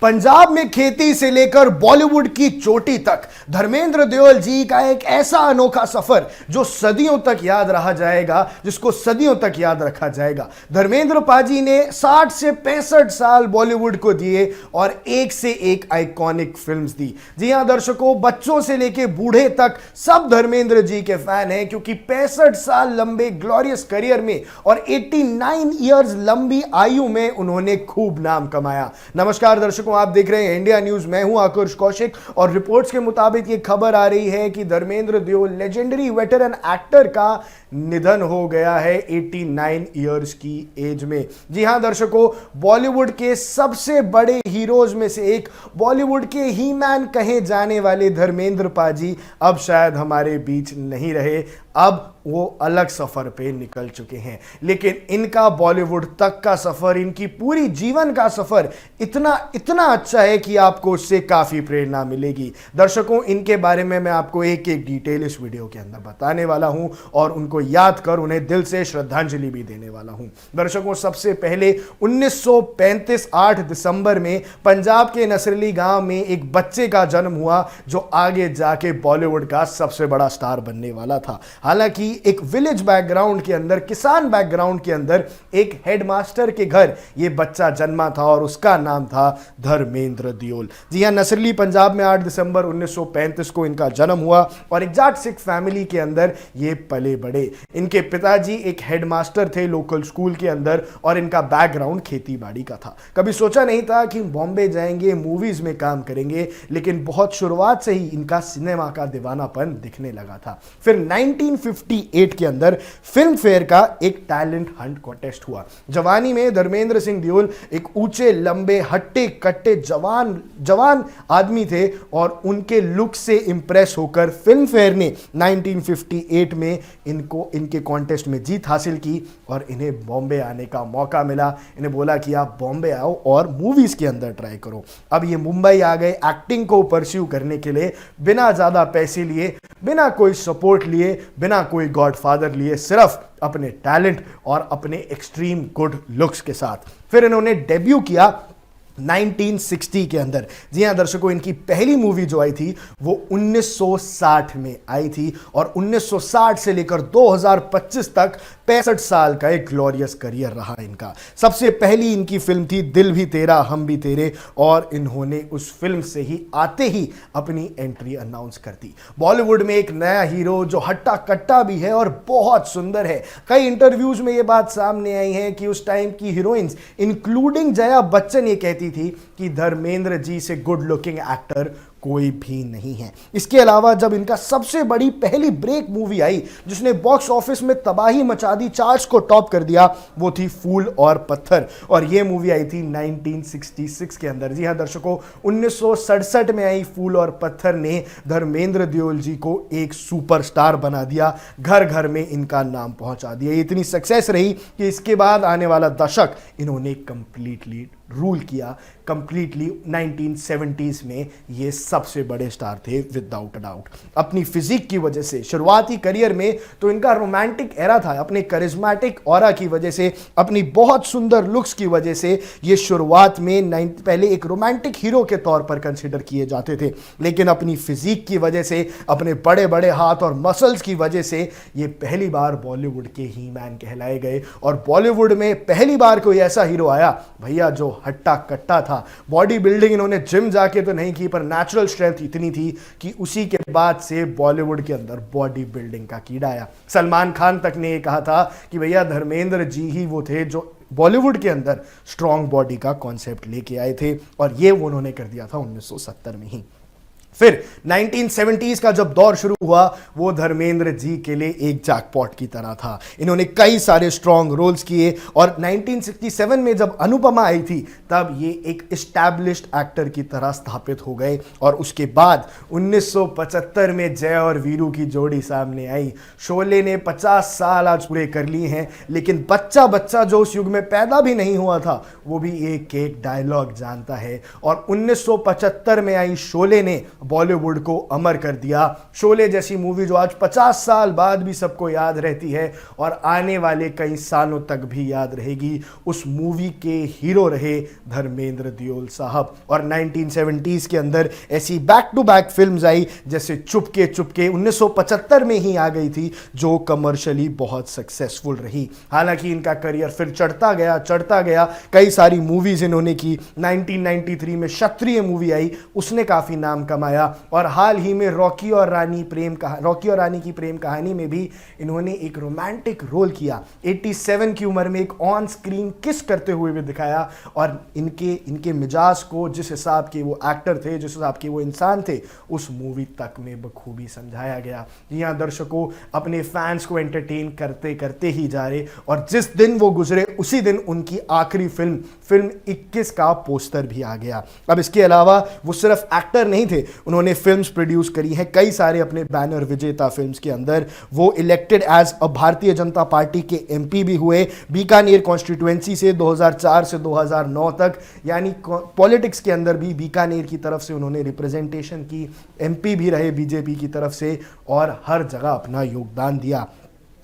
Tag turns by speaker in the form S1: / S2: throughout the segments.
S1: पंजाब में खेती से लेकर बॉलीवुड की चोटी तक धर्मेंद्र देओल जी का एक ऐसा अनोखा सफर जो सदियों तक याद रहा जाएगा, जिसको सदियों तक याद रखा जाएगा। धर्मेंद्र पाजी ने 60 से 65 साल बॉलीवुड को दिए और एक से एक आइकॉनिक फिल्म्स दी। जी हां दर्शकों, बच्चों से लेकर बूढ़े तक सब धर्मेंद्र जी के फैन हैं, क्योंकि 65 साल लंबे ग्लोरियस करियर में और 89 इयर्स लंबी आयु में उन्होंने खूब नाम कमाया। नमस्कार दर्शकों, आप देख रहे हैं इंडिया न्यूज। मैं हूं आकुश कौशिक और रिपोर्ट्स के मुताबिक यह खबर आ रही है कि Dharmendra Deol legendary veteran actor का निधन हो गया है 89 इयर्स की एज में। जी हां दर्शकों, बॉलीवुड के सबसे बड़े हीरोज में से एक, बॉलीवुड के ही मैन कहे जाने वाले धर्मेंद्र पाजी अब शायद हमारे बीच नहीं रहे। अब वो अलग सफर पे निकल चुके हैं, लेकिन इनका बॉलीवुड तक का सफर, इनकी पूरी जीवन का सफर इतना अच्छा है कि आपको उससे काफी प्रेरणा मिलेगी। दर्शकों, इनके बारे में मैं आपको एक एक डिटेल इस वीडियो के अंदर बताने वाला हूं और उनको याद कर उन्हें दिल से श्रद्धांजलि भी देने वाला हूं। दर्शकों, सबसे पहले 1935 8 दिसंबर में पंजाब के नसरली गांव में एक बच्चे का जन्म हुआ जो आगे जाके बॉलीवुड का सबसे बड़ा स्टार बनने वाला था। हालांकि एक विलेज बैकग्राउंड के अंदर, किसान बैकग्राउंड के अंदर एक हेडमास्टर के घर यह बच्चा जन्मा था और उसका नाम था धर्मेंद्र देओल। जी हां, नसरली पंजाब में 8 दिसंबर 1935 को इनका जन्म हुआ और एक जाट सिख फैमिली के अंदर ये पले बड़े। इनके पिताजी एक हेडमास्टर थे लोकल स्कूल के अंदर और इनका बैकग्राउंड खेती बाड़ी का था। कभी सोचा नहीं था कि बॉम्बे जाएंगे, मूवीज में काम करेंगे, लेकिन बहुत शुरुआत से ही इनका सिनेमा का दीवानापन दिखने लगा था। फिर 1958 के अंदर फिल्म फेयर का एक टैलेंट हंट कॉन्टेस्ट हुआ। जवानी में धर्मेंद्र सिंह देओल एक ऊंचे लंबे हट्टे कट्टे जवान आदमी थे और उनके लुक से इंप्रेस होकर फिल्म फेयर ने 1958 में इनके कॉन्टेस्ट में जीत हासिल की और इन्हें बॉम्बे आने का मौका मिला। इन्हें बोला कि आप बॉम्बे आओ और मूवीज के अंदर ट्राई करो। अब ये मुंबई आ गए एक्टिंग को परस्यू करने के लिए, बिना ज्यादा पैसे लिए, बिना कोई सपोर्ट लिए, बिना कोई गॉडफादर लिए, सिर्फ अपने टैलेंट और अपने एक्सट्रीम गुड लुक्स के साथ। फिर इन्होंने डेब्यू किया 1960 के अंदर। जी हां दर्शकों, इनकी पहली मूवी जो आई थी वो 1960 में आई थी और 1960 से लेकर 2025 तक 65 साल का एक ग्लोरियस करियर रहा इनका। सबसे पहली इनकी फिल्म थी दिल भी तेरा हम भी तेरे और इन्होंने उस फिल्म से ही आते ही अपनी एंट्री अनाउंस कर दी। बॉलीवुड में एक नया हीरो जो हट्टा कट्टा भी है और बहुत सुंदर है। कई इंटरव्यूज में ये बात सामने आई है कि उस टाइम की हीरोइंस इंक्लूडिंग जया बच्चन ये कहती थी कि धर्मेंद्र जी से गुड लुकिंग एक्टर कोई भी नहीं है। इसके अलावा जब इनका सबसे बड़ी पहली ब्रेक मूवी आई जिसने बॉक्स ऑफिस में तबाही मचा दी, चार्ट्स को टॉप कर दिया, वो थी फूल और पत्थर और ये मूवी आई थी 1966 के अंदर। जी हां दर्शकों, 1967 में आई फूल और पत्थर ने धर्मेंद्र देओल जी को एक सुपरस्टार बना दिया, घर घर में इनका नाम पहुंचा दिया। इतनी सक्सेस रही कि इसके बाद आने वाला दशक इन्होंने कंप्लीटली रूल किया। कंप्लीटली 1970s में ये सबसे बड़े स्टार थे विदाउट अ डाउट। अपनी फिजिक की वजह से शुरुआती करियर में तो इनका रोमांटिक एरा था, अपने करिश्मेटिक ऑरा की वजह से, अपनी बहुत सुंदर लुक्स की वजह से ये शुरुआत में पहले एक रोमांटिक हीरो के तौर पर कंसिडर किए जाते थे, लेकिन अपनी फिजिक की वजह से, अपने बड़े बड़े हाथ और मसल्स की वजह से ये पहली बार बॉलीवुड के ही मैन कहलाए गए और बॉलीवुड में पहली बार कोई ऐसा हीरो आया भैया जो हट्टा कट्टा था। बॉडी बिल्डिंग इन्होंने जिम जाके तो नहीं की, पर नेचुरल स्ट्रेंथ इतनी थी कि उसी के बाद से बॉलीवुड के अंदर बॉडी बिल्डिंग का कीड़ा आया। सलमान खान तक ने यह कहा था कि भैया धर्मेंद्र जी ही वो थे जो बॉलीवुड के अंदर स्ट्रॉन्ग बॉडी का कॉन्सेप्ट लेके आए थे और ये उन्होंने कर दिया था 1970 में ही। फिर 1970s का जब दौर शुरू हुआ वो धर्मेंद्र जी के लिए एक जैकपॉट की तरह था। इन्होंने कई सारे स्ट्रॉन्ग रोल्स किए और 1967 में जब अनुपमा आई थी तब ये एक एस्टैब्लिश्ड एक्टर की तरह स्थापित हो गए और उसके बाद 1975 में जय और वीरू की जोड़ी सामने आई। शोले ने 50 साल आज पूरे कर लिए हैं, लेकिन बच्चा जो उस युग में पैदा भी नहीं हुआ था वो भी एक एक डायलॉग जानता है और 1975 में आई शोले ने बॉलीवुड को अमर कर दिया। शोले जैसी मूवी जो आज 50 साल बाद भी सबको याद रहती है और आने वाले कई सालों तक भी याद रहेगी, उस मूवी के हीरो रहे धर्मेंद्र दियोल साहब। और 1970s के अंदर ऐसी बैक टू बैक फिल्म्स आई जैसे चुपके चुपके 1975 में ही आ गई थी, जो कमर्शियली बहुत सक्सेसफुल रही। हालांकि इनका करियर फिर चढ़ता गया, कई सारी मूवीज इन्होंने की। 1993 में क्षत्रिय मूवी आई, उसने काफी नाम कमाया। और हाल ही में रॉकी और रानी की प्रेम कहानी में भी इन्होंने एक रोमांटिक रोल किया। 87 की उम्र में एक ऑन स्क्रीन किस करते हुए भी दिखाया। और इनके मिजाज को, जिस हिसाब के वो एक्टर थे, जिस हिसाब के वो इंसान थे, उस मूवी तक में बखूबी समझाया गया। जी हाँ दर्शकों, अपने फैंस को एंटरटेन करते करते ही जा रहे। और जिस दिन वो गुजरे उसी दिन उनकी आखिरी फिल्म 21 का पोस्टर भी आ गया। अब इसके अलावा वो सिर्फ एक्टर नहीं थे, उन्होंने फिल्म्स प्रोड्यूस करी हैं, कई सारे अपने बैनर विजेता फिल्म्स के अंदर। वो elected as a Bharatiya Janata party के एमपी भी हुए, बीकानेर कॉन्स्टिट्यूएंसी से 2004 से 2009 तक, यानी पॉलिटिक्स के अंदर भी बीकानेर की तरफ से उन्होंने रिप्रेजेंटेशन की, एमपी भी रहे बीजेपी की तरफ से, और हर जगह अपना योगदान दिया।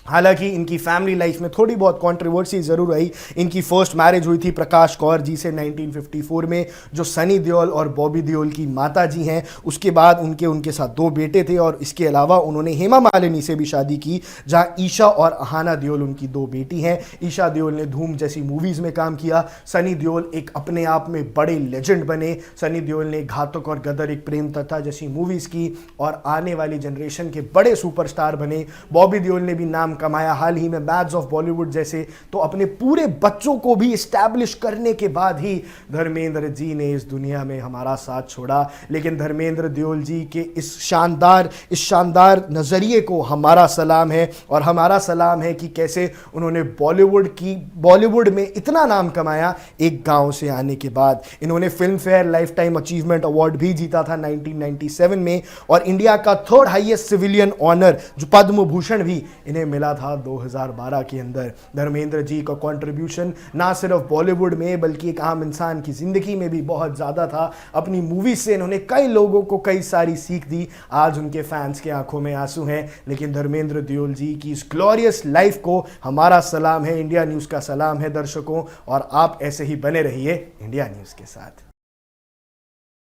S1: हालांकि इनकी फैमिली लाइफ में थोड़ी बहुत कंट्रोवर्सी जरूर आई। इनकी फर्स्ट मैरिज हुई थी प्रकाश कौर जी से 1954 में, जो सनी देओल और बॉबी देओल की माता जी हैं। उसके बाद उनके साथ 2 बेटे थे, और इसके अलावा उन्होंने हेमा मालिनी से भी शादी की, जहां ईशा और अहाना देओल उनकी 2 बेटी हैं। ईशा देओल ने धूम जैसी मूवीज में काम किया, सनी देओल एक अपने आप में बड़े लेजेंड बने। सनी देओल ने घातक और गदर, एक प्रेम कथा जैसी मूवीज की और आने वाली जनरेशन के बड़े सुपरस्टार बने। बॉबी देओल ने भी नाम कमाया, हाल ही में मैड्स ऑफ बॉलीवुड जैसे, तो अपने पूरे बच्चों को भी एस्टैब्लिश करने के बाद ही धर्मेंद्र जी ने इस दुनिया में हमारा साथ छोड़ा। लेकिन धर्मेंद्र दियोल जी के इस शानदार नजरिए को हमारा सलाम है, और हमारा सलाम है कि कैसे उन्होंने बॉलीवुड में इतना नाम कमाया एक गांव से आने के बाद। इन्होंने film fair life time achievement award भी जीता था 1997 में, और इंडिया का 3rd हाईएस्ट सिविलियन ऑनर जो पद्म भूषण भी इन्हें मिला था 2012 के अंदर। धर्मेंद्र जी का कंट्रीब्यूशन ना सिर्फ बॉलीवुड में बल्कि एक आम इंसान की जिंदगी में भी बहुत ज्यादा था। अपनी मूवी से इन्होंने कई लोगों को कई सारी सीख दी। आज उनके फैंस के आंखों में आंसू हैं, लेकिन धर्मेंद्र दियोल जी की इस ग्लोरियस लाइफ को हमारा सलाम है, इंडिया न्यूज का सलाम है दर्शकों, और आप ऐसे ही बने रहिए इंडिया न्यूज के साथ।